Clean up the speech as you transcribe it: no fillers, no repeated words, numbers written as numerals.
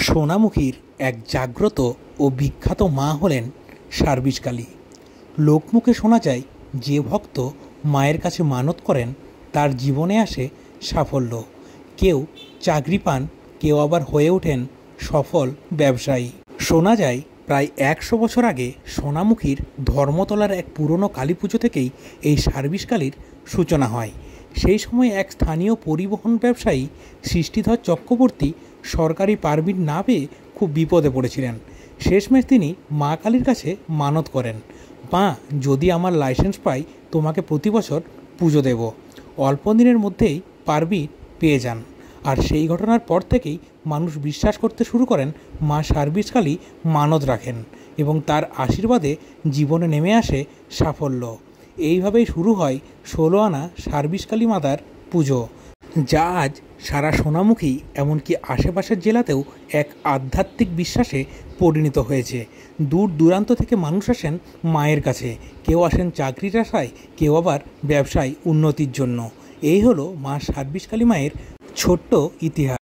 সোনামুখীর এক জাগ্রত ও বিখ্যাত মা হলেন সার্বিসকালী। লোকমুখে শোনা যায়, যে ভক্ত মায়ের কাছে মানত করেন তার জীবনে আসে সাফল্য। কেউ চাকরি পান, কেউ আবার হয়ে ওঠেন সফল ব্যবসায়ী। শোনা যায় প্রায় 100 বছর আগে সোনামুখীর ধর্মতলার এক পুরনো কালী পুজো থেকেই এই সার্বিসকালীর সূচনা হয়। সেই সময় এক স্থানীয় পরিবহন ব্যবসায়ী সৃষ্টিধর চক্রবর্তী সরকারি পারমিট না পেয়ে খুব বিপদে পড়েছিলেন। শেষমেশ তিনি মা কালীর কাছে মানত করেন, মা, যদি আমার লাইসেন্স পাই তোমাকে প্রতি বছর পুজো দেব। অল্প দিনের মধ্যেই পারমিট পেয়ে যান। আর সেই ঘটনার পর থেকেই মানুষ বিশ্বাস করতে শুরু করেন মা সার্বিসকালী মানত রাখেন এবং তার আশীর্বাদে জীবনে নেমে আসে সাফল্য। এইভাবেই শুরু হয় 16 আনা সার্বিসকালী মাতার পুজো, যা আজ সারা সোনামুখী এমনকি আশেপাশের জেলাতেও এক আধ্যাত্মিক বিশ্বাসে পরিণত হয়েছে। দূর দূরান্ত থেকে মানুষ আসেন মায়ের কাছে, কেউ আসেন চাকরির আশায়, কেউ আবার ব্যবসায় উন্নতির জন্য। এই হলো মা সার্বিসকালী মায়ের ছোট্ট ইতিহাস।